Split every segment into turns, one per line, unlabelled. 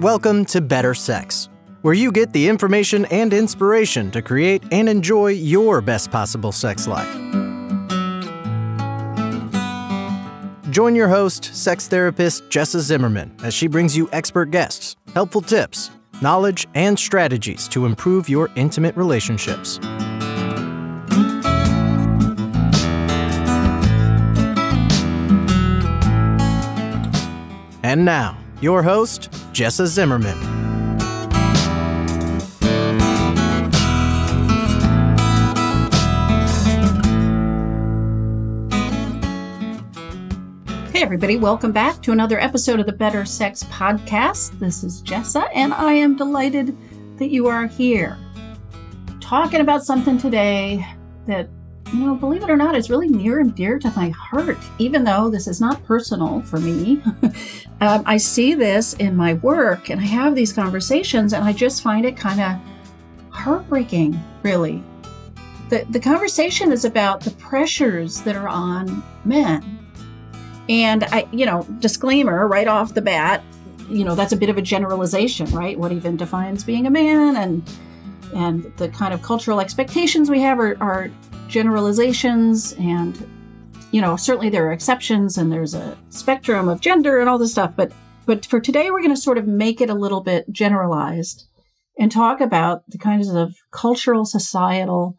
Welcome to Better Sex, where you get the information and inspiration to create and enjoy your best possible sex life. Join your host, sex therapist Jessa Zimmerman, as she brings you expert guests, helpful tips, knowledge, and strategies to improve your intimate relationships. And now, your host, Jessa Zimmerman.
Hey everybody, welcome back to another episode of the Better Sex Podcast. This is Jessa, and I am delighted that you are here. Talking about something today that, believe it or not, is really near and dear to my heart, even though this is not personal for me. I see this in my work, and I have these conversations, and I just find it kind of heartbreaking, really. The conversation is about the pressures that are on men. And disclaimer right off the bat, that's a bit of a generalization, right? What even defines being a man and the kind of cultural expectations we have are generalizations. And, certainly there are exceptions and there's a spectrum of gender and all this stuff. But for today, we're going to sort of make it a little bit generalized and talk about the kinds of cultural, societal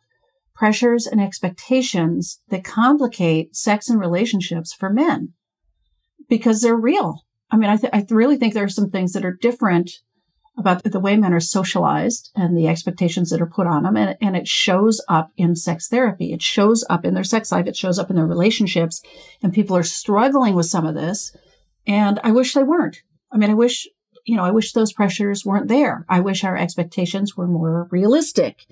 pressures and expectations that complicate sex and relationships for men, because they're real. I mean, I really think there are some things that are different about the way men are socialized and the expectations that are put on them. And it shows up in sex therapy. It shows up in their sex life. It shows up in their relationships. And people are struggling with some of this. And I wish they weren't. I mean, I wish those pressures weren't there. I wish our expectations were more realistic.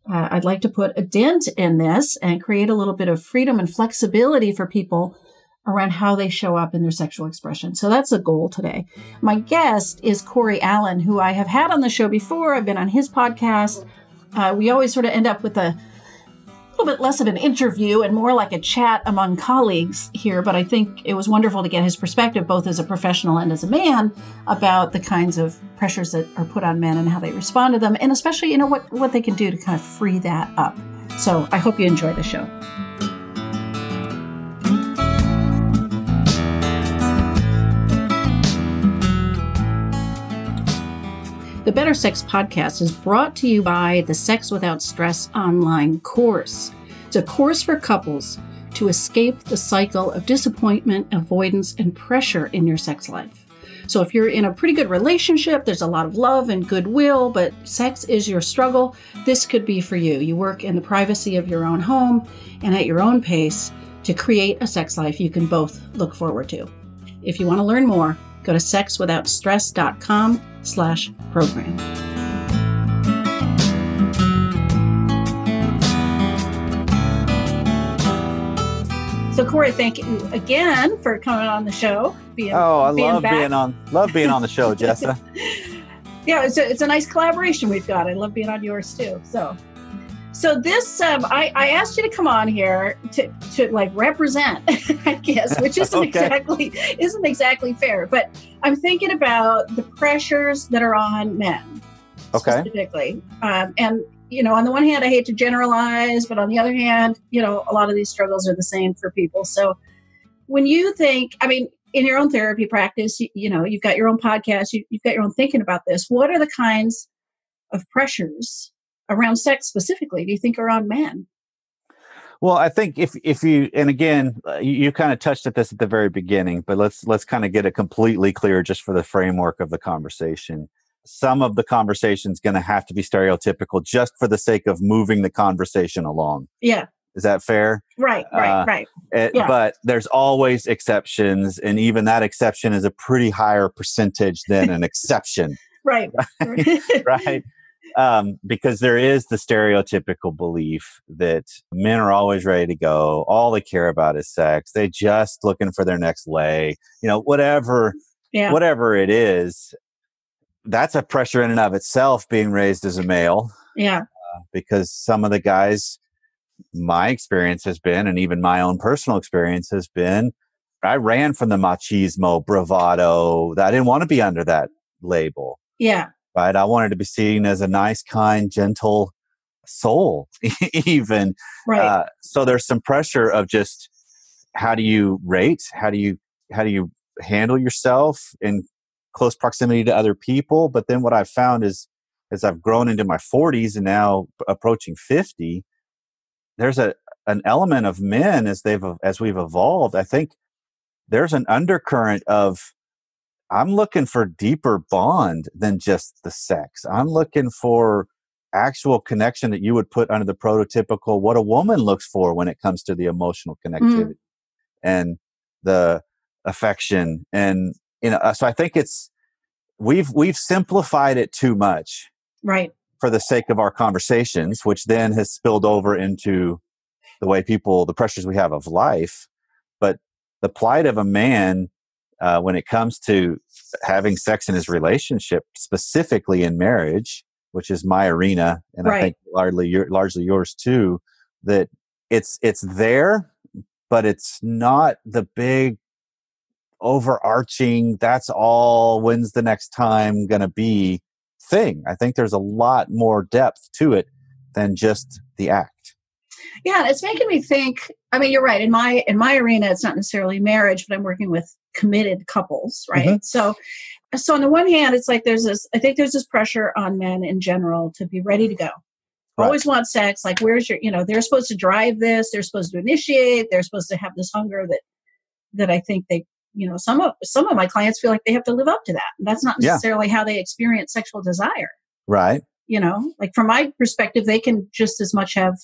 I'd like to put a dent in this and create a little bit of freedom and flexibility for people around how they show up in their sexual expression. So that's the goal today. My guest is Allan, who I have had on the show before. I've been on his podcast. We always sort of end up with a little bit less of an interview and more like a chat among colleagues here. But I think it was wonderful to get his perspective, both as a professional and as a man, about the kinds of pressures that are put on men and how they respond to them. And especially, what they can do to kind of free that up. So I hope you enjoy the show. The Better Sex Podcast is brought to you by the Sex Without Stress online course. It's a course for couples to escape the cycle of disappointment, avoidance, and pressure in your sex life. So if you're in a pretty good relationship, there's a lot of love and goodwill, but sex is your struggle, this could be for you. You work in the privacy of your own home and at your own pace to create a sex life you can both look forward to. If you want to learn more, go to sexwithoutstress.com/program. So Corey, thank you again for coming on the show.
I love being on the show, Jessa.
Yeah, it's a nice collaboration we've got. I love being on yours too. So this, I asked you to come on here to like represent, I guess, which isn't exactly fair. But I'm thinking about the pressures that are on men specifically. And on the one hand, I hate to generalize, but on the other hand, a lot of these struggles are the same for people. So when you think, in your own therapy practice, you've got your own podcast, you've got your own thinking about this. What are the kinds of pressures around sex specifically do you think are on men?
Well, I think if you, and again, you kind of touched at this at the very beginning, but let's kind of get it completely clear just for the framework of the conversation. Some of the conversation is going to have to be stereotypical just for the sake of moving the conversation along.
Yeah.
Is that fair?
Right.
Yeah. But there's always exceptions, and even that exception is a pretty higher percentage than an exception.
Right.
Right. Because there is the stereotypical belief that men are always ready to go. All they care about is sex. They just looking for their next lay, whatever it is. That's a pressure in and of itself, being raised as a male.
Yeah.
Because some of the guys, my experience has been, and even my own personal experience has been, I ran from the machismo, bravado. I didn't want to be under that label.
Yeah.
right? I wanted to be seen as a nice, kind, gentle soul, even.
Right.
So there's some pressure of just how do you rate? How do you handle yourself in close proximity to other people? But then what I've found is, as I've grown into my 40s and now approaching 50, there's an element of men as we've evolved. I think there's an undercurrent of, I'm looking for deeper bond than just the sex. I'm looking for actual connection that you would put under the prototypical what a woman looks for when it comes to the emotional connectivity and the affection. And so I think we've simplified it too much,
right,
for the sake of our conversations, which then has spilled over into the pressures we have of life. But the plight of a man, when it comes to having sex in his relationship, specifically in marriage, which is my arena, and I think largely yours too, that it's there, but it's not the big overarching, that's all, when's the next time going to be thing. I think there's a lot more depth to it than just the act.
Yeah, it's making me think. I mean, you're right. In my arena, it's not necessarily marriage, but I'm working with committed couples, right?
Mm-hmm.
So on the one hand, it's like I think there's this pressure on men in general to be ready to go.
Right.
Always want sex. Like, where's your, they're supposed to drive this. They're supposed to initiate. They're supposed to have this hunger that I think they, some of my clients feel like they have to live up to that. And that's not necessarily how they experience sexual desire.
Right.
Like from my perspective, they can just as much have,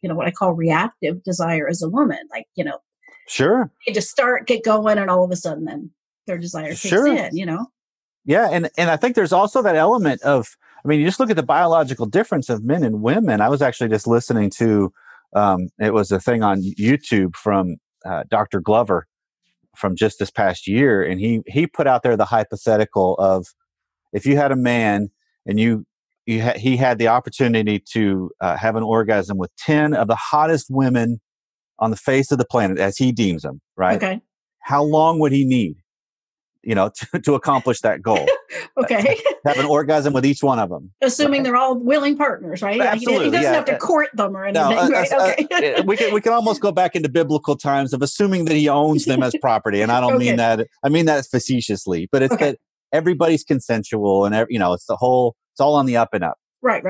what I call reactive desire as a woman. Like,
sure.
they just get going, and all of a sudden then their desire kicks in,
Yeah. And I think there's also that element of, you just look at the biological difference of men and women. I was actually just listening to, it was a thing on YouTube from Dr. Glover from just this past year. And he put out there the hypothetical of, if you had a man and he had the opportunity to have an orgasm with 10 of the hottest women on the face of the planet, as he deems them, right?
Okay.
How long would he need, to accomplish that goal?
Okay.
Have an orgasm with each one of them.
Assuming they're all willing partners, right?
Absolutely.
He doesn't have to court them or anything.
No,
right? Okay.
we can almost go back into biblical times of assuming that he owns them as property. And I don't mean that. I mean that facetiously, but it's that everybody's consensual and, it's all on the up and up.
Right.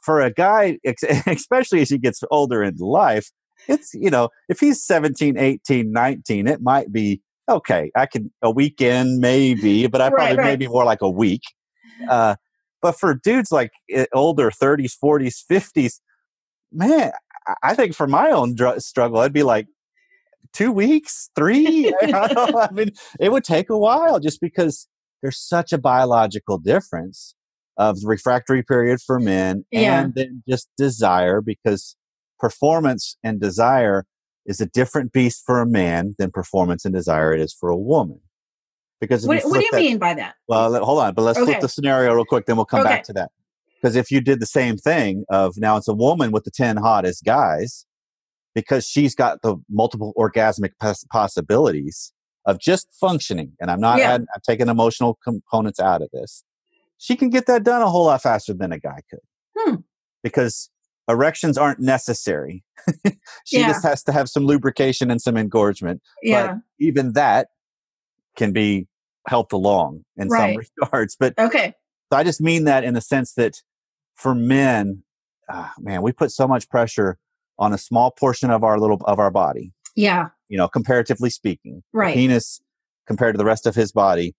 For a guy, especially as he gets older in life, it's, if he's 17, 18, 19, it might be, okay, a weekend maybe, but maybe more like a week. But for dudes like older 30s, 40s, 50s, man, I think for my own struggle, I'd be like 2 weeks, 3. It would take a while just because there's such a biological difference of the refractory period for men and then just desire, because performance and desire is a different beast for a man than performance and desire it is for a woman. Because
what do you mean by that?
Well, hold on, but let's flip the scenario real quick, then we'll come back to that. Because if you did the same thing of, now it's a woman with the 10 hottest guys, because she's got the multiple orgasmic possibilities of just functioning, and I'm taking emotional components out of this, she can get that done a whole lot faster than a guy could. Because erections aren't necessary. She just has to have some lubrication and some engorgement. But even that can be helped along in some regards. But so I just mean that in the sense that for men, man, we put so much pressure on a small portion of our body. Yeah. Comparatively speaking. Right. The penis compared to the rest of his body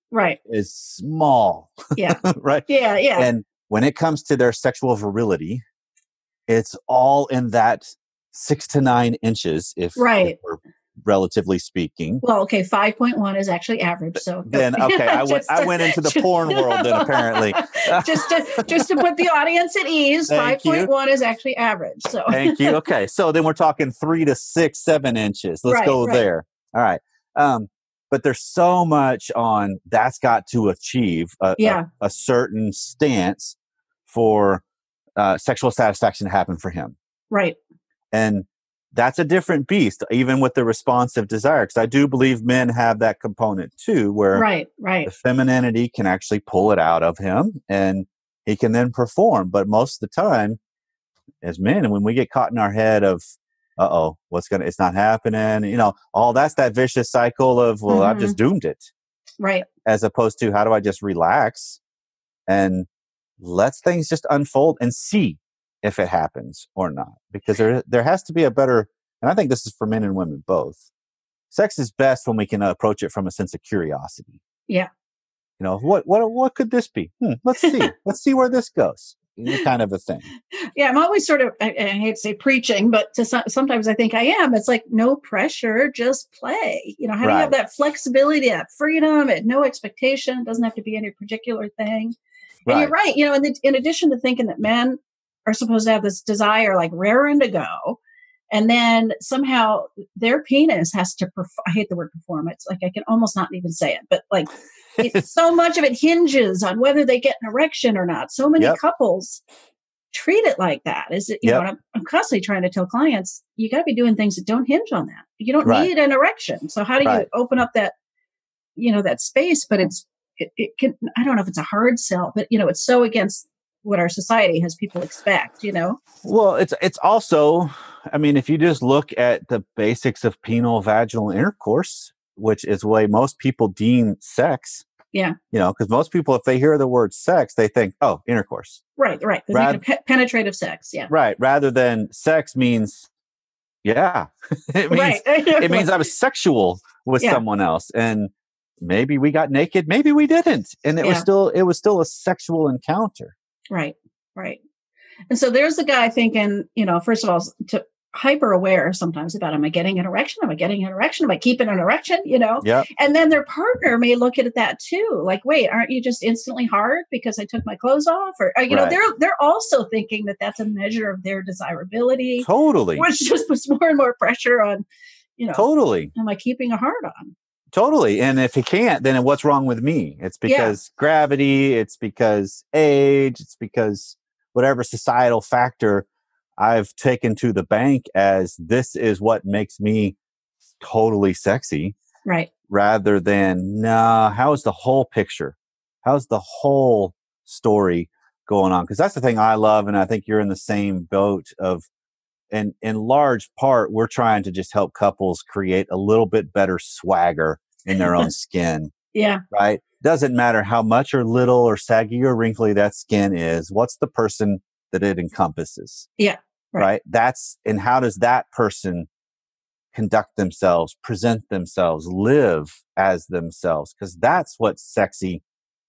is small. Yeah. Right. Yeah. Yeah. And when it comes to their sexual virility, it's all in that 6 to 9 inches, if we're relatively speaking.
Well, 5.1 is actually average. So
then, I went into the porn world then, apparently.
just to put the audience at ease, 5.1 is actually average. So
thank you. Okay, so then we're talking 3 to 6, 7 inches. Let's go there. All right. But there's so much on that's got to achieve a certain stance for sexual satisfaction to happen for him.
Right.
And that's a different beast, even with the responsive desire. Because I do believe men have that component too, where
Right.
the femininity can actually pull it out of him and he can then perform. But most of the time, as men, and when we get caught in our head of, it's not happening, all that's that vicious cycle of, well, I've just doomed it.
Right.
As opposed to, how do I just relax and let things just unfold and see if it happens or not? Because there has to be a better, and I think this is for men and women both. Sex is best when we can approach it from a sense of curiosity.
Yeah.
What could this be? Let's see. Let's see where this goes. Kind of a thing.
Yeah, I'm always sort of, I hate to say preaching, but sometimes I think I am. It's like, no pressure, just play. How do you have that flexibility, that freedom, and no expectation? It doesn't have to be any particular thing. And you're right. In addition to thinking that men are supposed to have this desire, like raring to go, and then somehow their penis has to, I hate the word perform. It's like, I can almost not even say it, but like, so much of it hinges on whether they get an erection or not. So many couples treat it like that. I'm constantly trying to tell clients, you got to be doing things that don't hinge on that. You don't need an erection. So how do you open up that, that space? But it can, I don't know if it's a hard sell, but it's so against what our society has people expect,
Well, it's also, if you just look at the basics of penile vaginal intercourse, which is the way most people deem sex.
Yeah.
Because most people, if they hear the word sex, they think, oh, intercourse.
Right. They think of penetrative sex. Yeah.
Right. Rather than sex means, it means, it means I was sexual with someone else. And maybe we got naked, maybe we didn't. And it was still a sexual encounter.
Right. And so there's the guy thinking, first of all, to hyper aware sometimes about, am I getting an erection? Am I getting an erection? Am I keeping an erection? And then their partner may look at that too. Like, wait, aren't you just instantly hard because I took my clothes off? Or, they're also thinking that that's a measure of their desirability.
Totally.
Which just puts more and more pressure on,
Totally.
Am I keeping a hard on?
Totally. And if he can't, then what's wrong with me? It's because gravity, it's because age, it's because whatever societal factor I've taken to the bank as this is what makes me totally sexy.
Right.
Rather than, how's the whole picture? How's the whole story going on? Because that's the thing I love. And I think you're in the same boat of, and in large part, we're trying to just help couples create a little bit better swagger in their own skin.
Yeah.
Right. Doesn't matter how much or little or saggy or wrinkly that skin is. What's the person that it encompasses?
Yeah.
Right. And how does that person conduct themselves, present themselves, live as themselves? Because that's what's sexy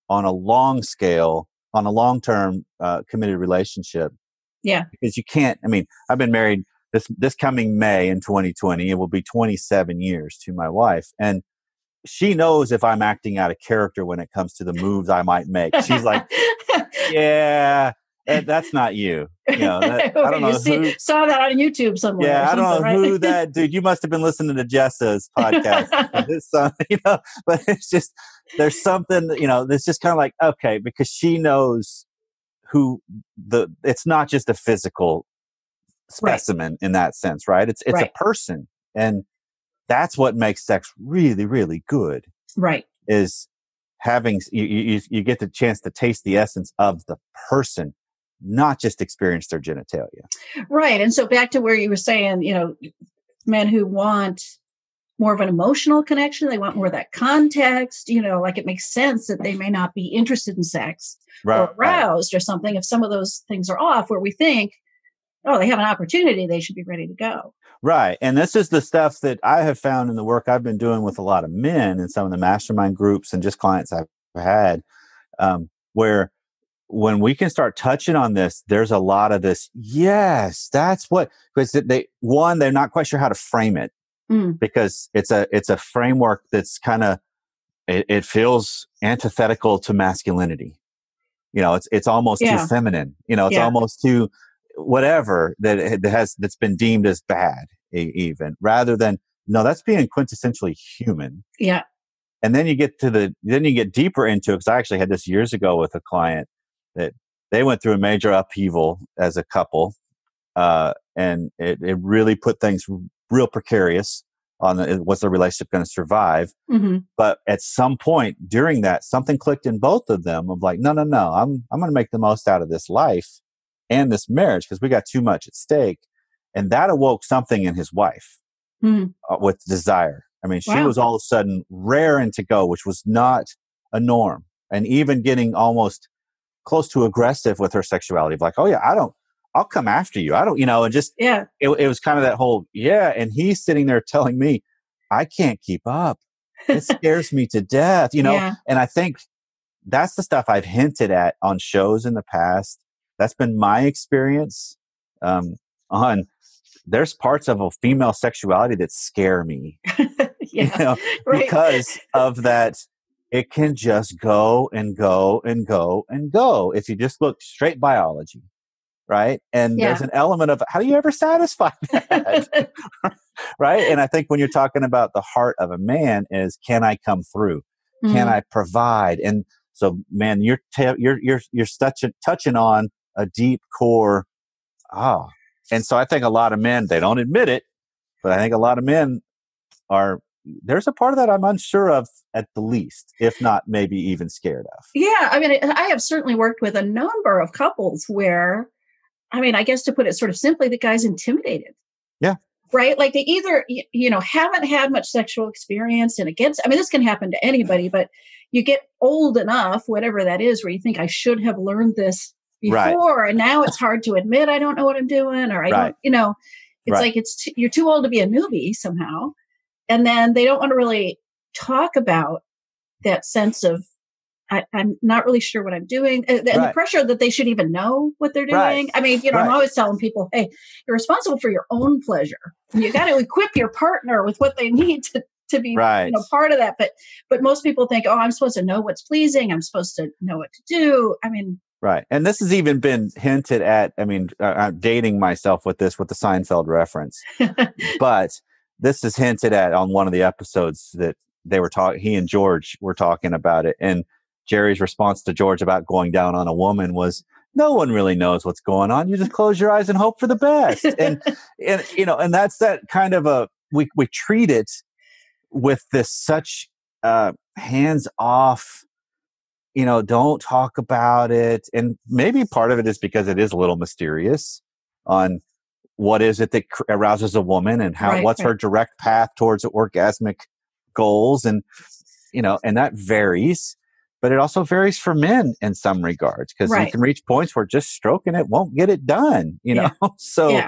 on a long scale, on a long-term committed relationship.
Yeah.
Because you can't, I've been married this coming May in 2020. It will be 27 years to my wife. And she knows if I'm acting out of character when it comes to the moves I might make. She's like, yeah, that's not you. I don't know.
Saw that on YouTube somewhere.
Yeah, I don't know who that dude. You must have been listening to Jessa's podcast. But it's just, there's something, that's just kind of like, okay, because she knows it's not just a physical specimen in that sense, right? It's a person. And that's what makes sex really, really good.
Right.
Is having, you get the chance to taste the essence of the person, not just experience their genitalia.
Right. And so back to where you were saying, men who want more of an emotional connection, they want more of that context, like it makes sense that they may not be interested in sex or aroused or something if some of those things are off, where we think, oh, they have an opportunity, they should be ready to go.
Right. And this is the stuff that I have found in the work I've been doing with a lot of men and some of the mastermind groups and just clients I've had, where when we can start touching on this, there's a lot of this. Yes, that's what, because they're not quite sure how to frame it because it's a framework that's kind of, it feels antithetical to masculinity. It's almost too feminine, it's almost too whatever that's been deemed as bad even, rather than, no, that's being quintessentially human.
Yeah.
And then you get deeper into it. Because I actually had this years ago with a client that they went through a major upheaval as a couple. and it really put things real precarious on was the relationship going to survive.
Mm-hmm.
But at some point during that, something clicked in both of them of like, no, I'm going to make the most out of this life and this marriage because we got too much at stake. And that awoke something in his wife with desire. I mean, she was all of a sudden raring to go, which was not a norm. And even getting almost close to aggressive with her sexuality of like, oh yeah, I'll come after you. I don't, and just, it was kind of that whole, and he's sitting there telling me, I can't keep up. It scares me to death,
Yeah.
And I think that's the stuff I've hinted at on shows in the past. That's been my experience on there's parts of a female sexuality that scare me, because of that. It can just go and go and go and go if you just look straight biology, right? And there's an element of how do you ever satisfy that, right? And I think when you're talking about the heart of a man is, can I come through? Can I provide? And so, man, you're touching on a deep core. And so I think a lot of men, they don't admit it, but I think a lot of men there's a part of that I'm unsure of at the least, if not maybe even scared of.
Yeah. I mean, I have certainly worked with a number of couples where, I mean, I guess to put it sort of simply, the guy's intimidated.
Yeah.
Right. Like they either, haven't had much sexual experience and this can happen to anybody, but you get old enough, whatever that is, where you think I should have learned this before. Right. And now it's hard to admit I don't know what I'm doing, or I don't, it's like you're too old to be a newbie somehow. And then they don't want to really talk about that sense of, I'm not really sure what I'm doing. And the pressure that they should even know what they're doing. Right. I mean, I'm always telling people, hey, you're responsible for your own pleasure. You got to equip your partner with what they need to be part of that. But most people think, oh, I'm supposed to know what's pleasing. I'm supposed to know what to do. I mean.
Right. And this has even been hinted at. I mean, I'm dating myself with the Seinfeld reference. But this is hinted at on one of the episodes that they were talking, he and George were talking about it. And Jerry's response to George about going down on a woman was, no one really knows what's going on. You just close your eyes and hope for the best. And that's that kind of we treat it with this such hands off, don't talk about it. And maybe part of it is because it is a little mysterious on what is it that arouses a woman and what's her direct path towards orgasmic goals. And, and that varies, but it also varies for men in some regards, because you can reach points where just stroking it won't get it done, So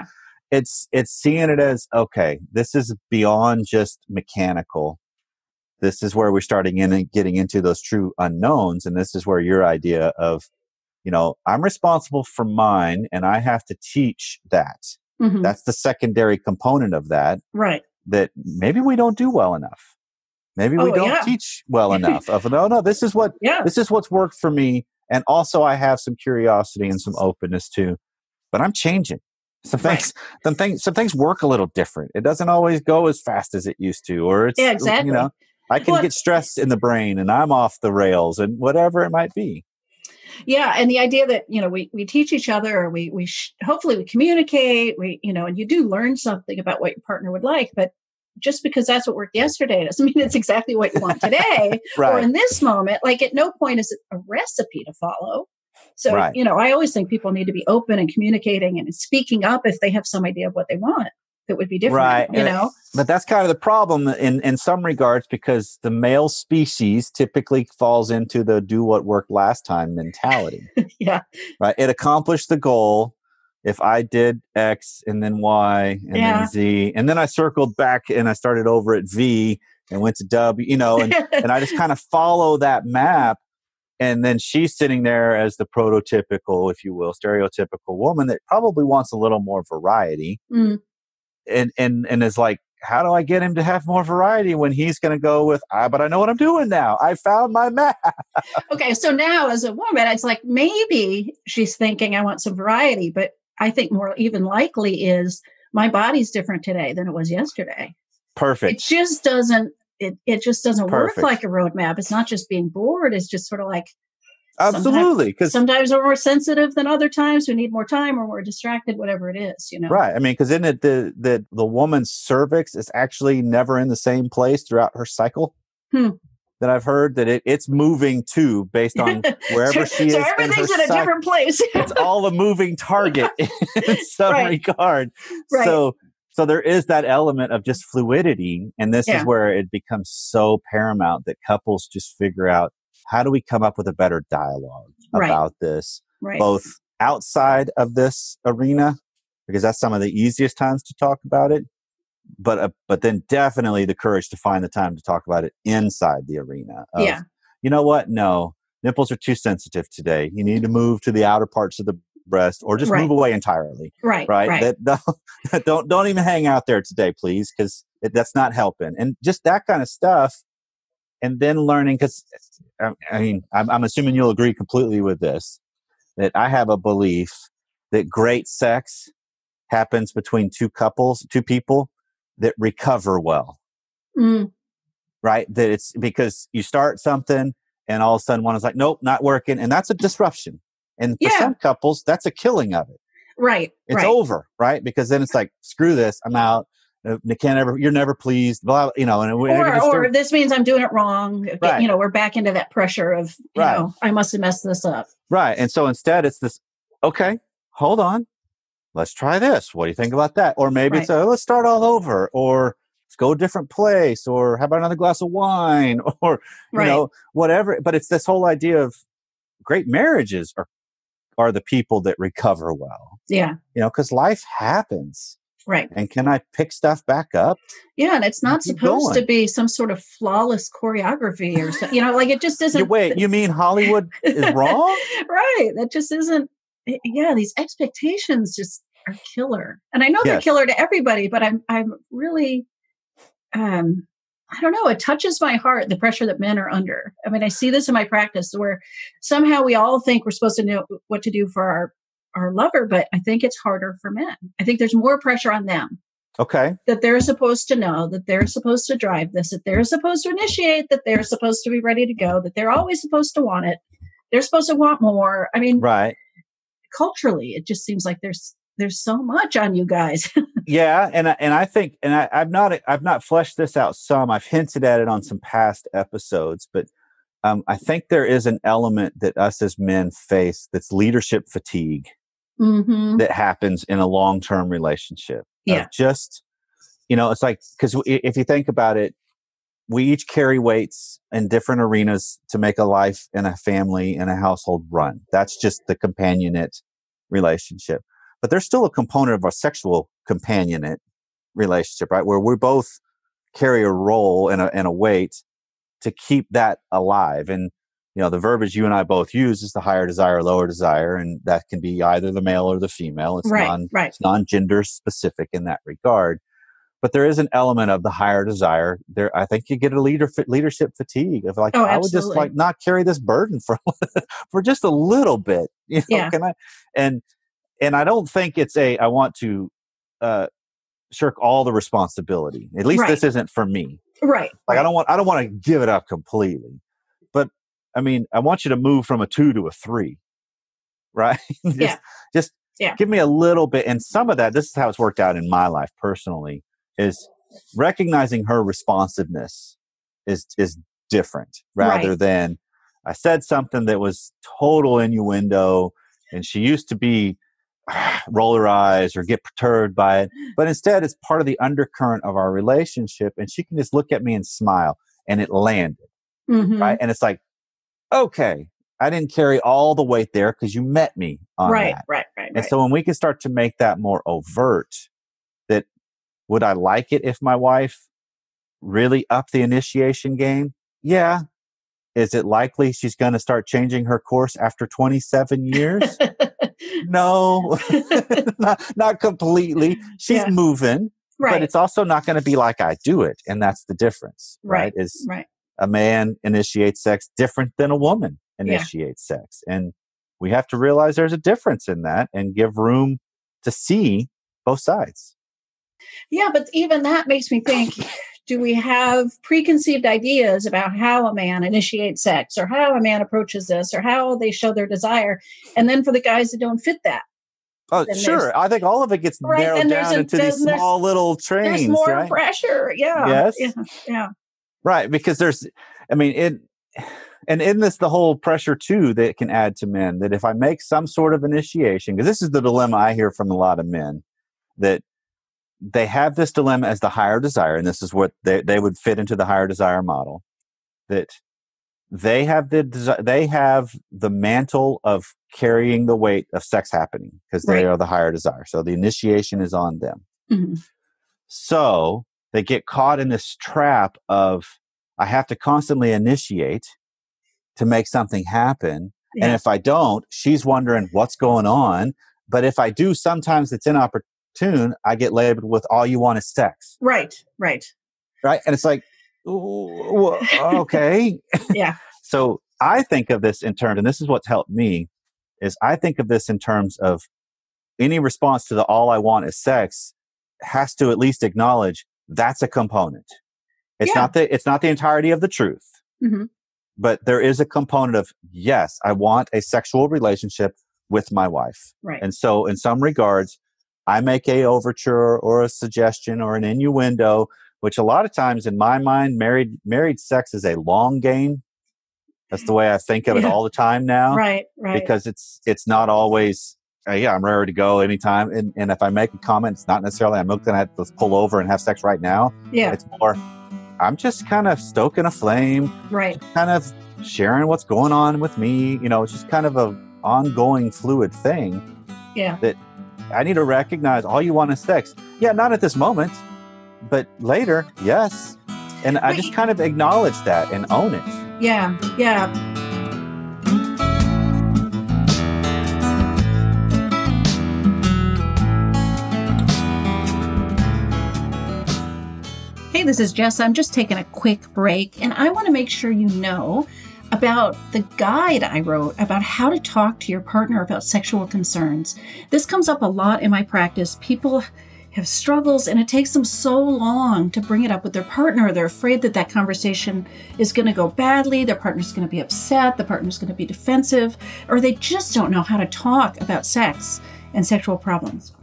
it's seeing it as, okay, this is beyond just mechanical. This is where we're starting in and getting into those true unknowns. And this is where your idea of, I'm responsible for mine and I have to teach that. Mm-hmm. That's the secondary component of that.
Right.
That maybe we don't do well enough. Maybe we don't teach well enough of, no, this is what's worked for me. And also I have some curiosity and some openness too, but I'm changing. Some things work a little different. It doesn't always go as fast as it used to, or it's,
exactly.
I can get stressed in the brain and I'm off the rails and whatever it might be.
Yeah. And the idea that, we teach each other, or hopefully we communicate, and you do learn something about what your partner would like, but just because that's what worked yesterday doesn't mean it's exactly what you want today or in this moment. Like at no point is it a recipe to follow. So, I always think people need to be open and communicating and speaking up if they have some idea of what they want that would be different,
But that's kind of the problem in some regards, because the male species typically falls into the do what worked last time mentality. Right. It accomplished the goal. If I did X and then Y and then Z, and then I circled back and I started over at V and went to W, and I just kind of follow that map. And then she's sitting there as the prototypical, if you will, stereotypical woman that probably wants a little more variety. Mm. And is like, how do I get him to have more variety when he's going to go with, but I know what I'm doing now. I found my map.
Okay. So now as a woman, it's like, maybe she's thinking I want some variety, but I think more even likely is my body's different today than it was yesterday.
Perfect.
It just doesn't work like a roadmap. It's not just being bored. It's just sort of like,
Absolutely. Because
sometimes we're more sensitive than other times. We need more time or we're distracted, whatever it is,
Right. I mean, because isn't it the woman's cervix is actually never in the same place throughout her cycle? That I've heard that it's moving too based on wherever she is.
So everything's in a different place.
It's all a moving target in some regard.
Right.
So there is that element of just fluidity. And this is where it becomes so paramount that couples just figure out, how do we come up with a better dialogue about this, both outside of this arena, because that's some of the easiest times to talk about it, but then definitely the courage to find the time to talk about it inside the arena of, you know what? No, nipples are too sensitive today. You need to move to the outer parts of the breast, or just move away entirely. Right. Don't even hang out there today, please, because that's not helping. And just that kind of stuff. And then learning, because I mean, I'm assuming you'll agree completely with this, that I have a belief that great sex happens between two people that recover well. Right? That it's because you start something and all of a sudden one is like, nope, not working. And that's a disruption. And for some couples, that's a killing of it.
Right.
It's over, right? Because then it's like, screw this, I'm out. You're never pleased, blah,
or this means I'm doing it wrong. Right. We're back into that pressure of, I must have messed this up.
Right. And so instead it's this, okay, hold on. Let's try this. What do you think about that? Or maybe it's let's start all over, or let's go a different place, or how about another glass of wine, or, whatever. But it's this whole idea of great marriages are the people that recover well. Yeah. Because life happens.
Right.
And can I pick stuff back up?
Yeah. And it's not supposed to be some sort of flawless choreography or something, it just isn't.
Wait, you mean Hollywood is wrong?
Right. That just isn't. Yeah. These expectations just are killer. And I know they're killer to everybody, but I'm really, I don't know. It touches my heart, the pressure that men are under. I mean, I see this in my practice where somehow we all think we're supposed to know what to do for our lover, but I think it's harder for men. I think there's more pressure on them.
Okay.
That they're supposed to know, that they're supposed to drive this, that they're supposed to initiate, that they're supposed to be ready to go, that they're always supposed to want it. They're supposed to want more. I mean, culturally, it just seems like there's so much on you guys.
Yeah. And I think, and I've not fleshed this out some, I've hinted at it on some past episodes, but I think there is an element that us as men face that's leadership fatigue. That happens in a long-term relationship. Yeah. Just, it's like, because if you think about it, we each carry weights in different arenas to make a life and a family and a household run. That's just the companionate relationship. But there's still a component of our sexual companionate relationship, right? Where we both carry a role and a weight to keep that alive. And the verbiage you and I both use is the higher desire, lower desire, and that can be either the male or the female. It's it's non-gender specific in that regard. But there is an element of the higher desire there. I think you get a leadership fatigue of like, I would just like not carry this burden for just a little bit. Can I? And I don't think it's I want to shirk all the responsibility. At least this isn't for me.
Right.
Like I don't want to give it up completely. But I mean, I want you to move from a 2 to a 3, right? just give me a little bit. And some of that, this is how it's worked out in my life personally, is recognizing her responsiveness is different rather than I said something that was total innuendo and she used to be roll her eyes or get perturbed by it. But instead, it's part of the undercurrent of our relationship. And she can just look at me and smile and it landed. Right. And it's like, okay, I didn't carry all the weight there because you met me on that. Right. And so when we can start to make that more overt, that would I like it if my wife really upped the initiation game? Yeah. Is it likely she's going to start changing her course after 27 years? No, not completely. She's moving, but it's also not going to be like I do it. And that's the difference, right? A man initiates sex different than a woman initiates sex. And we have to realize there's a difference in that and give room to see both sides.
Yeah, but even that makes me think, do we have preconceived ideas about how a man initiates sex or how a man approaches this or how they show their desire? And then for the guys that don't fit that.
Oh, sure. I think all of it gets narrowed down into these small little trains.
There's more
right?
pressure. Yeah.
Yes.
Yeah.
Right. Because and in this, the whole pressure too, that can add to men, that if I make some sort of initiation, because this is the dilemma I hear from a lot of men, that they have this dilemma as the higher desire, and this is what they would fit into the higher desire model, that they have the mantle of carrying the weight of sex happening because they are the higher desire. So the initiation is on them.
Mm-hmm.
So they get caught in this trap of, I have to constantly initiate to make something happen. Yeah. And if I don't, she's wondering what's going on. But if I do, sometimes it's inopportune. I get labeled with all you want is sex.
Right.
And it's like, okay.
Yeah.
So I think of this in terms, and this is what's helped me, is I think of this in terms of any response to the all I want is sex has to at least acknowledge that's a component. It's not the entirety of the truth.
Mm-hmm.
But there is a component of, yes, I want a sexual relationship with my wife.
Right.
And so in some regards, I make a overture or a suggestion or an innuendo, which a lot of times in my mind, married sex is a long game. That's the way I think of it all the time now.
Right.
Because it's not always, I'm ready to go anytime. And if I make a comment, it's not necessarily I'm looking at let's pull over and have sex right now.
Yeah.
It's more, I'm just kind of stoking a flame.
Right.
Kind of sharing what's going on with me. It's just kind of a ongoing fluid thing.
Yeah.
That I need to recognize all you want is sex. Yeah, not at this moment, but later, yes. And I just kind of acknowledge that and own it.
Yeah. Hey, this is Jess. I'm just taking a quick break, and I want to make sure you know about the guide I wrote about how to talk to your partner about sexual concerns. This comes up a lot in my practice. People have struggles, and it takes them so long to bring it up with their partner. They're afraid that conversation is going to go badly. Their partner's going to be upset. The partner's going to be defensive, or they just don't know how to talk about sex and sexual problems.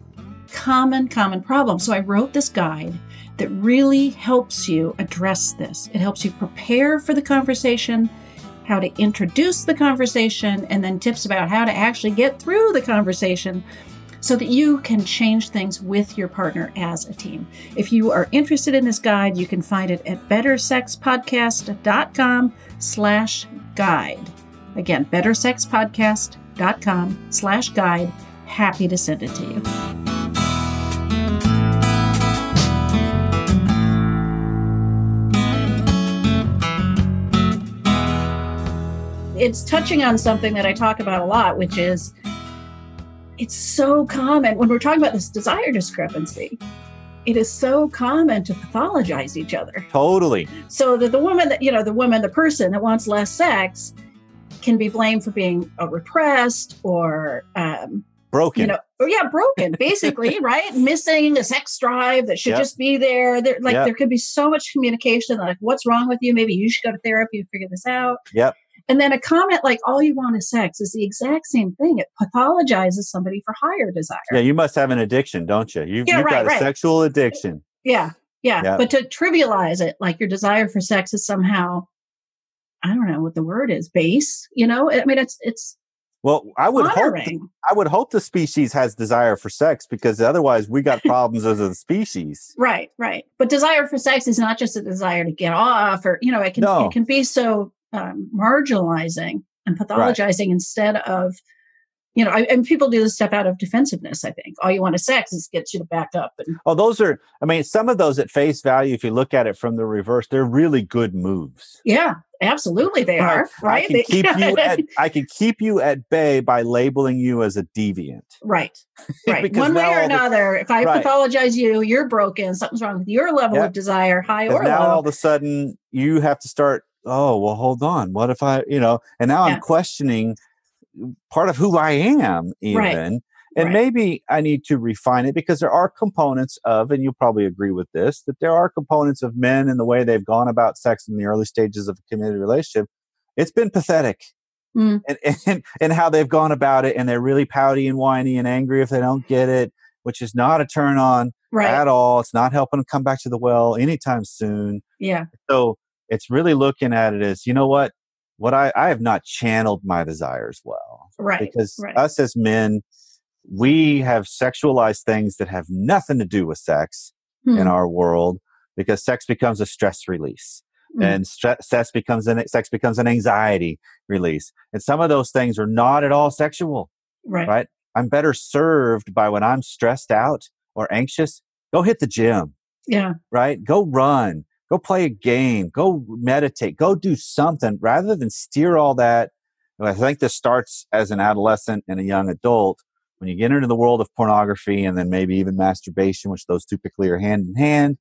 Common problem. So I wrote this guide that really helps you address this. It helps you prepare for the conversation, how to introduce the conversation, and then tips about how to actually get through the conversation so that you can change things with your partner as a team. If you are interested in this guide, you can find it at bettersexpodcast.com/guide. Again, bettersexpodcast.com/guide. Happy to send it to you. It's touching on something that I talk about a lot, which is it's so common when we're talking about this desire discrepancy. It is so common to pathologize each other.
Totally.
So that the person that wants less sex can be blamed for being repressed or
broken.
Broken, basically, right? Missing a sex drive that should just be there. There could be so much communication, like, what's wrong with you? Maybe you should go to therapy and figure this out.
Yep.
And then a comment like, all you want is sex, is the exact same thing. It pathologizes somebody for higher desire.
Yeah, you must have an addiction, don't you? You've got a sexual addiction.
Yeah. But to trivialize it, like your desire for sex is somehow, I don't know what the word is, base, I mean, it's
well, I would hope the species has desire for sex, because otherwise we got problems as a species.
Right. But desire for sex is not just a desire to get off, or, it can be so marginalizing and pathologizing instead of, and people do this stuff out of defensiveness, I think. All you want is sex gets you to back up.
Some of those at face value, if you look at it from the reverse, they're really good moves.
Yeah, absolutely they are. Right.
I can keep you at bay by labeling you as a deviant.
Right. One way or another, if I pathologize you, you're broken, something's wrong with your level of desire, high or low.
Now all of a sudden you have to start, hold on. What if and now I'm questioning part of who I am even. And maybe I need to refine it because there are components of, and you'll probably agree with this, that there are components of men in the way they've gone about sex in the early stages of a committed relationship. It's been pathetic. And how they've gone about it, and they're really pouty and whiny and angry if they don't get it, which is not a turn on at all. It's not helping them come back to the well anytime soon.
Yeah.
So it's really looking at it as, you know what I have not channeled my desires well. Because us as men, we have sexualized things that have nothing to do with sex in our world, because sex becomes a stress release. And sex becomes an anxiety release. And some of those things are not at all sexual, right? I'm better served by when I'm stressed out or anxious, go hit the gym, right? Go run, go play a game, go meditate, go do something rather than steer all that. And I think this starts as an adolescent and a young adult. When you get into the world of pornography and then maybe even masturbation, which those typically are hand in hand,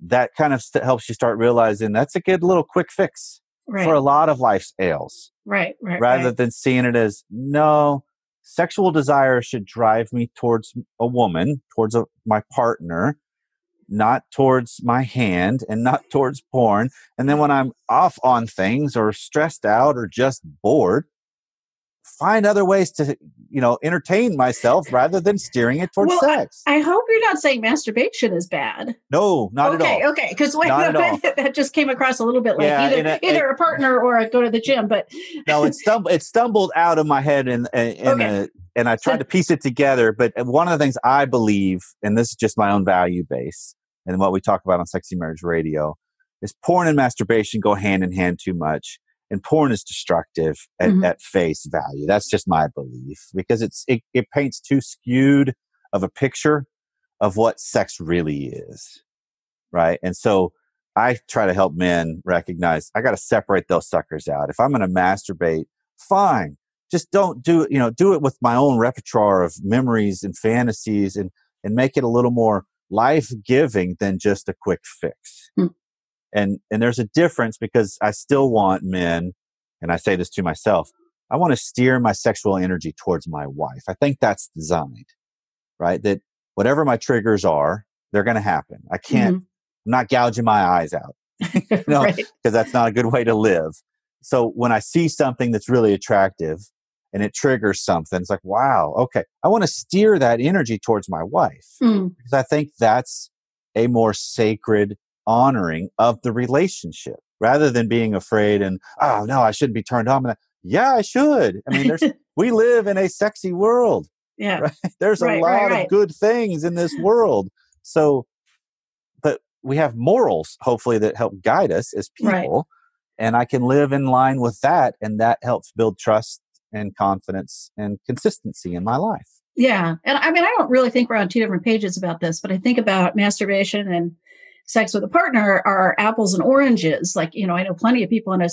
that kind of helps you start realizing that's a good little quick fix for a lot of life's ails. Rather than seeing it as, no, sexual desire should drive me towards a woman, towards my partner, not towards my hand and not towards porn. And then when I'm off on things or stressed out or just bored, find other ways to, entertain myself rather than steering it towards sex.
I hope you're not saying masturbation is bad.
No, not at all.
Okay. Because that just came across a little bit like either a partner or a go to the gym. But
no, it stumbled out of my head and I tried to piece it together. But one of the things I believe, and this is just my own value base and what we talk about on Sexy Marriage Radio, is porn and masturbation go hand in hand too much. And porn is destructive at face value. That's just my belief, because it paints too skewed of a picture of what sex really is, right? And so I try to help men recognize I got to separate those suckers out. If I'm going to masturbate, fine. Just don't do it. Do it with my own repertoire of memories and fantasies, and make it a little more life-giving than just a quick fix. And there's a difference, because I still want men, and I say this to myself, I want to steer my sexual energy towards my wife. I think that's designed, right? That whatever my triggers are, they're going to happen. I can't, I'm not gouging my eyes out, because that's not a good way to live. So when I see something that's really attractive and it triggers something, it's like, wow, okay, I want to steer that energy towards my wife, because I think that's a more sacred honoring of the relationship, rather than being afraid and, oh no, I shouldn't be turned on. Yeah, I should. I mean, we live in a sexy world.
Yeah.
Right? There's a lot of good things in this world. So, but we have morals, hopefully, that help guide us as people. And I can live in line with that. And that helps build trust and confidence and consistency in my life.
Yeah. And I mean, I don't really think we're on two different pages about this, but I think about masturbation and sex with a partner are apples and oranges. Like, I know plenty of people in a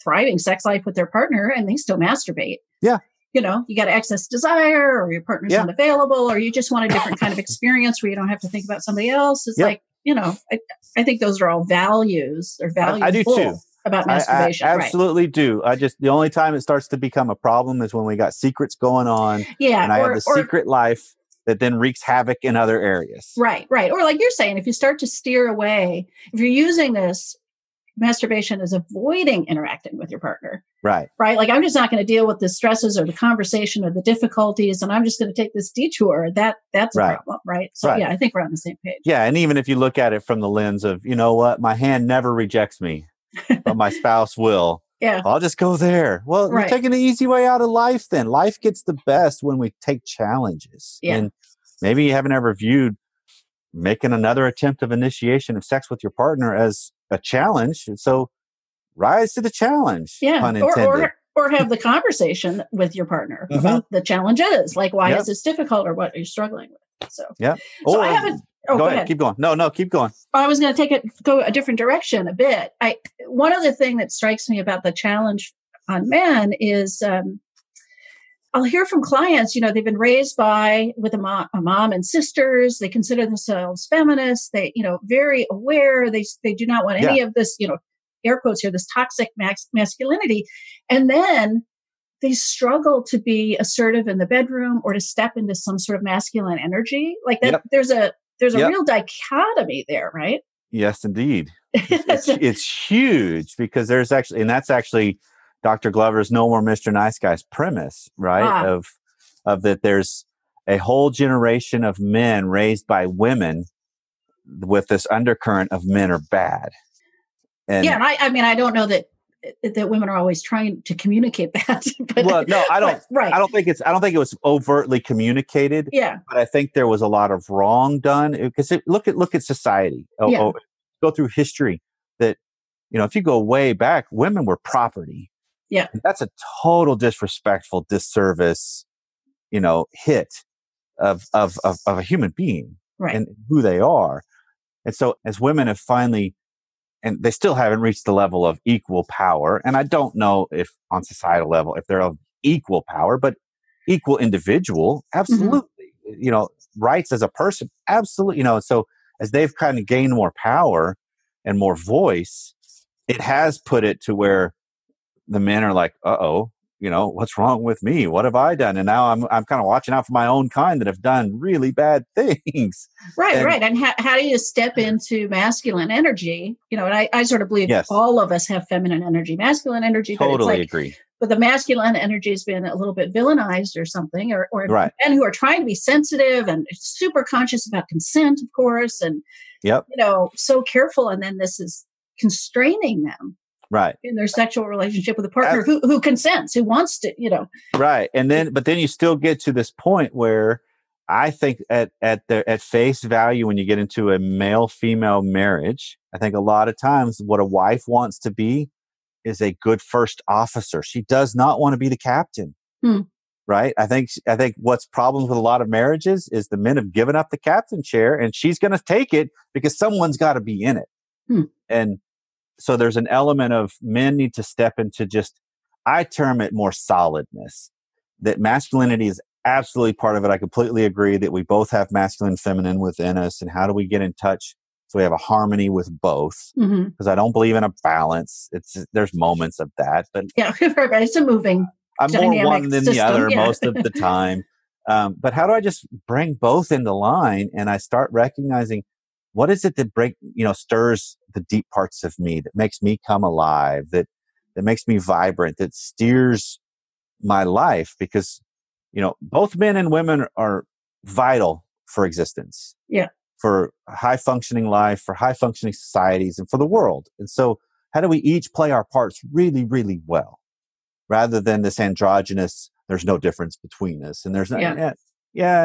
thriving sex life with their partner and they still masturbate.
Yeah.
You got excess desire, or your partner's unavailable, or you just want a different kind of experience where you don't have to think about somebody else. It's like, I think those are all values or valuable. I do too. About masturbation.
I absolutely do. The only time it starts to become a problem is when we got secrets going on. Yeah. And I have the secret life that then wreaks havoc in other areas.
Right. Or like you're saying, if you start to steer away, if you're using this, masturbation is avoiding interacting with your partner. Right. Like, I'm just not going to deal with the stresses or the conversation or the difficulties, and I'm just going to take this detour. That's a problem. Right. So yeah, I think we're on the same page.
Yeah. And even if you look at it from the lens of, you know what, my hand never rejects me, but my spouse will. Yeah. I'll just go there. Well, you're taking the easy way out of life then. Life gets the best when we take challenges. Yeah. And maybe you haven't ever viewed making another attempt of initiation of sex with your partner as a challenge. And so rise to the challenge. Yeah. Pun intended.
Or have the conversation with your partner about the challenges. Like, why is this difficult, or what are you struggling with? So, So I haven't.
Go ahead. Keep going. No, keep going.
I was going to go a different direction a bit. One other thing that strikes me about the challenge on men is I'll hear from clients, they've been raised with a mom and sisters. They consider themselves feminists. They, very aware. They do not want any of this, air quotes here, this toxic masculinity. And then they struggle to be assertive in the bedroom or to step into some sort of masculine energy. Like that,
Yep.
there's a
Yep.
real dichotomy there, right?
Yes, indeed. It's huge because there's actually, and that's actually Dr. Glover's No More Mr. Nice Guy's premise, right? Of that there's a whole generation of men raised by women with this undercurrent of men are bad. And
yeah, and I mean, I don't know that women are always trying to communicate that. But,
well, no, I don't.
Right.
I don't think it was overtly communicated.
Yeah.
But I think there was a lot of wrong done because look at society. Go through history. That if you go way back, women were property.
Yeah.
And that's a total disrespectful disservice. Hit of a human being,
right,
and who they are. And so as women have finally, and they still haven't reached the level of equal power. And I don't know if on societal level, if they're of equal power, but equal individual, absolutely. Mm-hmm. Rights as a person, absolutely. So as they've kind of gained more power and more voice, it has put it to where the men are like, uh-oh, what's wrong with me? What have I done? And now I'm kind of watching out for my own kind that have done really bad things.
Right, right. And how do you step into masculine energy? And I sort of believe all of us have feminine energy, masculine energy.
Totally agree.
But the masculine energy has been a little bit villainized or something, or
right.
men who are trying to be sensitive and super conscious about consent, of course, and so careful. And then this is constraining them.
Right.
In their sexual relationship with a partner who consents, who wants to,
Right. And then, but then you still get to this point where I think at face value, when you get into a male-female marriage, I think a lot of times what a wife wants to be is a good first officer. She does not want to be the captain. Right. I think what's problems with a lot of marriages is the men have given up the captain chair and she's going to take it because someone's got to be in it. And so there's an element of men need to step into I term it more solidness, that masculinity is absolutely part of it. I completely agree that we both have masculine and feminine within us. And how do we get in touch so we have a harmony with both? Because I don't believe in a balance. There's moments of that. But
yeah, it's a moving
I'm more one than the other most of the time. But how do I just bring both into line and I start recognizing what is it that stirs the deep parts of me, that makes me come alive, that makes me vibrant, that steers my life? Because, both men and women are vital for existence.
Yeah.
For high functioning life, for high functioning societies, and for the world. And so how do we each play our parts really, really well, rather than this androgynous, there's no difference between us. And there's no,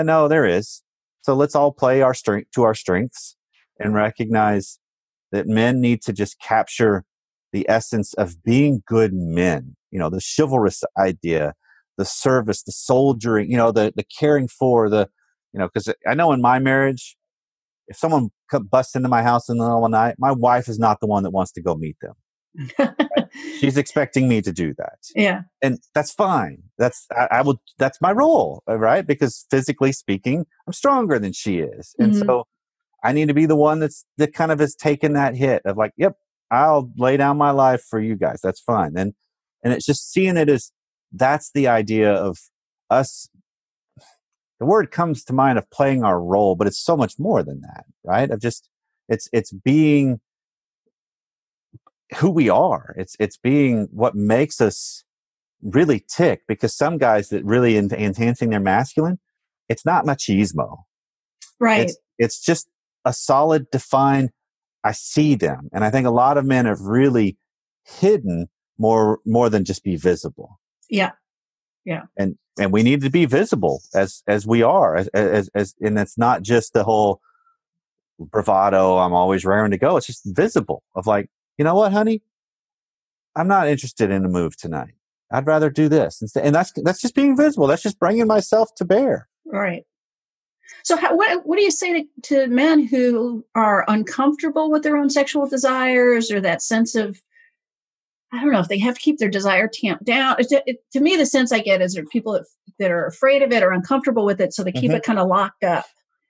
no, there is. So let's all play our strength to our strengths and recognize that men need to just capture the essence of being good men, the chivalrous idea, the service, the soldiering, the caring for because I know in my marriage, if someone busts into my house in the middle of the night, my wife is not the one that wants to go meet them. Right? She's expecting me to do that.
Yeah.
And that's fine. That's my role, right? Because physically speaking, I'm stronger than she is. And so I need to be the one that kind of has taken that hit of like, yep, I'll lay down my life for you guys. That's fine. And it's just seeing it as that's the idea of us. The word comes to mind of playing our role, but it's so much more than that, right? Of just, it's being who we are. It's being what makes us really tick, because some guys that really enhancing their masculine, it's not machismo.
Right.
It's just a solid, defined, I see them. And I think a lot of men have really hidden more than just be visible.
Yeah. Yeah.
And we need to be visible as we are, as and it's not just the whole bravado, I'm always raring to go. It's just visible of like, you know what, honey? I'm not interested in a move tonight. I'd rather do this instead. And that's just being visible. That's just bringing myself to bear.
Right. So what do you say to men who are uncomfortable with their own sexual desires, or that sense of, I don't know, if they have to keep their desire tamped down? To me, the sense I get is there are people that are afraid of it or uncomfortable with it, so they keep it kind of locked up.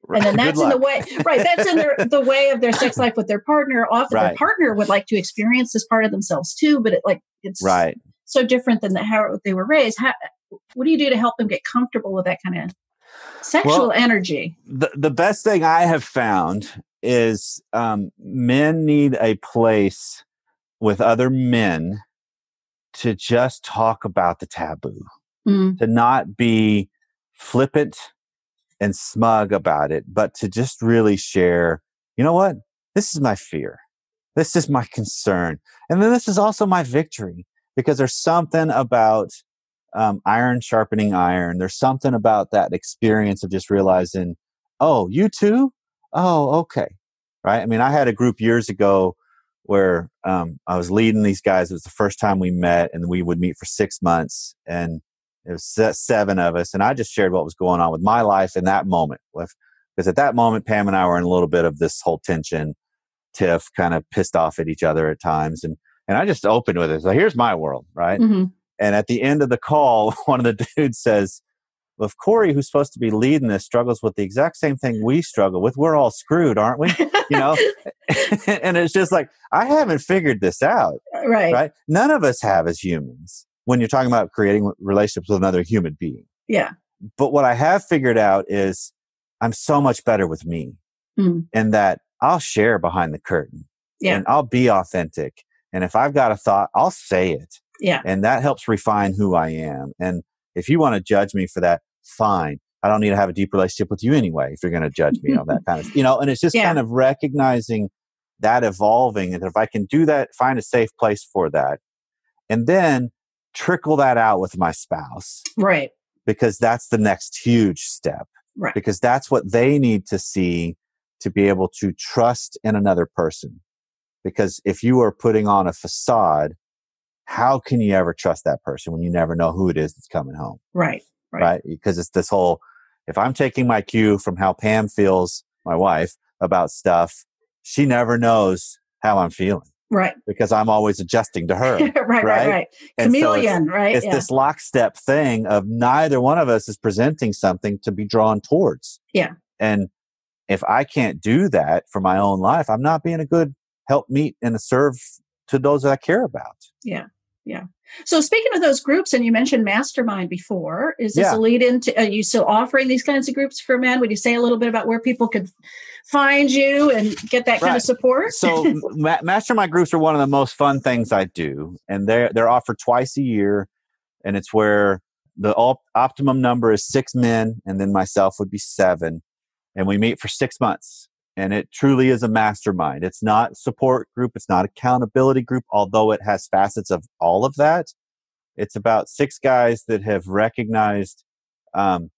Right. And then that's in the way, right? That's in the way of their sex life with their partner. Often their partner would like to experience this part of themselves too, but it's
right.
so different than how they were raised. What do you do to help them get comfortable with that kind of sexual energy?
The best thing I have found is men need a place with other men to just talk about the taboo, to not be flippant and smug about it, but to just really share, you know what? This is my fear. This is my concern. And then this is also my victory, because there's something about iron sharpening iron. There's something about that experience of just realizing, oh, you too? Oh, okay. Right. I mean, I had a group years ago where I was leading these guys. It was the first time we met, and we would meet for 6 months, and it was 7 of us. And I just shared what was going on with my life in that moment. Because at that moment, Pam and I were in a little bit of this whole tension, tiff, kind of pissed off at each other at times. And I just opened with it. So here's my world, right?
Mm-hmm.
And at the end of the call, one of the dudes says, well, if Corey, who's supposed to be leading this, struggles with the exact same thing we struggle with, we're all screwed, aren't we? You know? And it's just like, I haven't figured this out. Right. None of us have as humans when you're talking about creating relationships with another human being.
Yeah.
But what I have figured out is I'm so much better with me, and that I'll share behind the curtain, and I'll be authentic. And if I've got a thought, I'll say it.
Yeah.
And that helps refine who I am. And if you want to judge me for that, fine. I don't need to have a deep relationship with you anyway, if you're going to judge me on that kind of, and it's just kind of recognizing that evolving. And if I can do that, find a safe place for that, and then trickle that out with my spouse.
Right.
Because that's the next huge step.
Right.
Because that's what they need to see to be able to trust in another person. Because if you are putting on a facade, how can you ever trust that person when you never know who it is that's coming home?
Right.
Because it's this whole, if I'm taking my cue from how Pam feels, my wife, about stuff, she never knows how I'm feeling.
Right.
Because I'm always adjusting to her.
Right. Chameleon, right?
It's this lockstep thing of neither one of us is presenting something to be drawn towards.
Yeah.
And if I can't do that for my own life, I'm not being a good helpmeet and a serve to those that I care about.
Yeah. So speaking of those groups, and you mentioned Mastermind before, is this a lead into, are you still offering these kinds of groups for men? Would you say a little bit about where people could find you and get that kind of support?
So Mastermind groups are one of the most fun things I do. And they're offered twice a year. And it's where the optimum number is 6 men, and then myself would be 7. And we meet for 6 months. And it truly is a mastermind. It's not a support group. It's not accountability group, although it has facets of all of that. It's about 6 guys that have recognized, you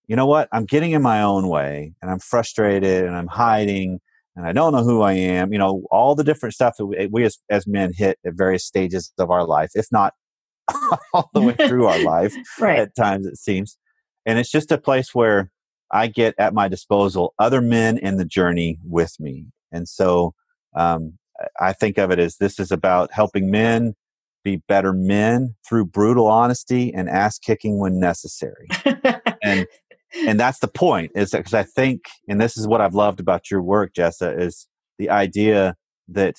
know what? I'm getting in my own way, and I'm frustrated, and I'm hiding, and I don't know who I am. All the different stuff that we as men hit at various stages of our life, if not all the way through our life at times, it seems. And it's just a place where I get at my disposal other men in the journey with me. And so I think of it as this is about helping men be better men through brutal honesty and ass kicking when necessary. and that's the point, is because I think, and this is what I've loved about your work, Jessa, is the idea that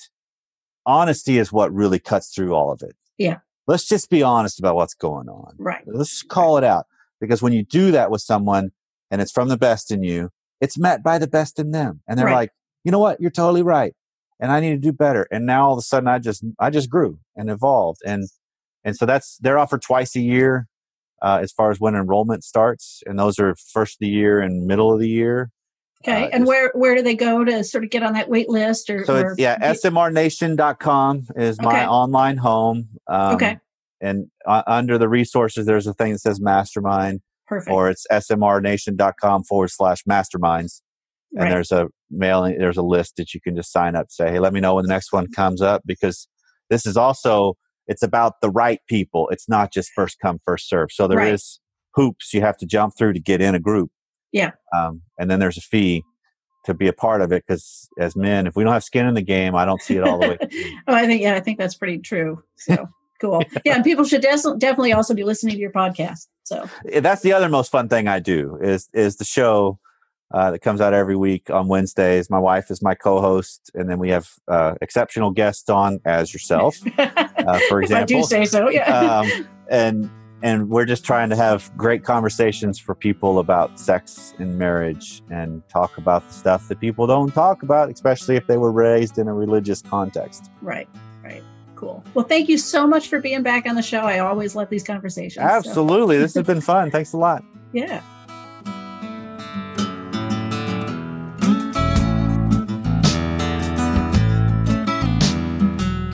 honesty is what really cuts through all of it.
Yeah.
Let's just be honest about what's going on.
Right.
Let's just call it out. Because when you do that with someone, and it's from the best in you, it's met by the best in them. And they're like, you know what? You're totally right. And I need to do better. And now all of a sudden I just grew and evolved. And so they're offered twice a year as far as when enrollment starts. And those are first of the year and middle of the year.
Okay. And where do they go to sort of get on that wait list?
smrnation.com is my online home. And under the resources, there's a thing that says Mastermind.
Perfect.
Or it's smrnation.com/masterminds. And there's a mailing, there's a list that you can just sign up, say, hey, let me know when the next one comes up, because this is also, it's about the right people. It's not just first come, first serve. So there is hoops you have to jump through to get in a group.
Yeah.
And then there's a fee to be a part of it, because as men, if we don't have skin in the game, I don't see it all the way.
I think that's pretty true. So cool. Yeah. And people should definitely also be listening to your podcast. So
that's the other most fun thing I do is the show. that comes out every week on Wednesdays. My wife is my co-host, and then we have exceptional guests on as yourself, for example.
I do say so, yeah.
And we're just trying to have great conversations for people about sex and marriage and talk about the stuff that people don't talk about, especially if they were raised in a religious context.
Right. Cool. Well, thank you so much for being back on the show. I always love these conversations.
Absolutely. This has been fun. Thanks a lot.
Yeah.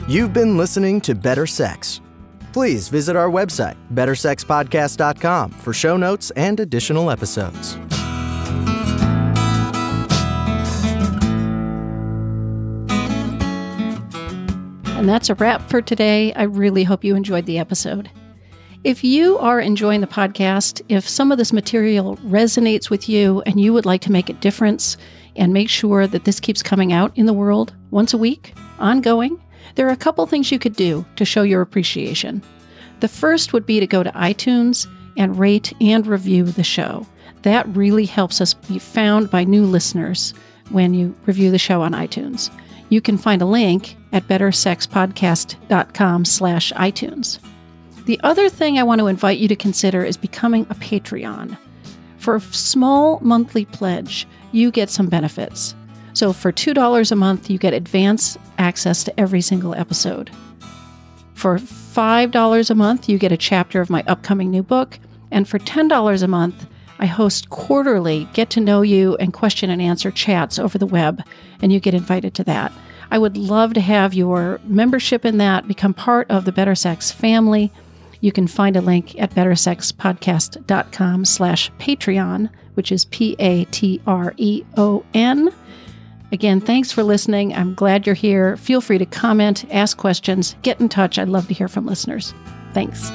You've been listening to Better Sex. Please visit our website, bettersexpodcast.com, for show notes and additional episodes.
And that's a wrap for today. I really hope you enjoyed the episode. If you are enjoying the podcast, if some of this material resonates with you and you would like to make a difference and make sure that this keeps coming out in the world once a week, ongoing, there are a couple things you could do to show your appreciation. The first would be to go to iTunes and rate and review the show. That really helps us be found by new listeners when you review the show on iTunes. You can find a link at bettersexpodcast.com/iTunes. The other thing I want to invite you to consider is becoming a Patreon. For a small monthly pledge, you get some benefits. So for $2 a month, you get advance access to every single episode. For $5 a month, you get a chapter of my upcoming new book. And for $10 a month, I host quarterly get-to-know-you and question-and-answer chats over the web, and you get invited to that. I would love to have your membership in that, become part of the Better Sex family. You can find a link at bettersexpodcast.com/Patreon, which is Patreon. Again, thanks for listening. I'm glad you're here. Feel free to comment, ask questions, get in touch. I'd love to hear from listeners. Thanks.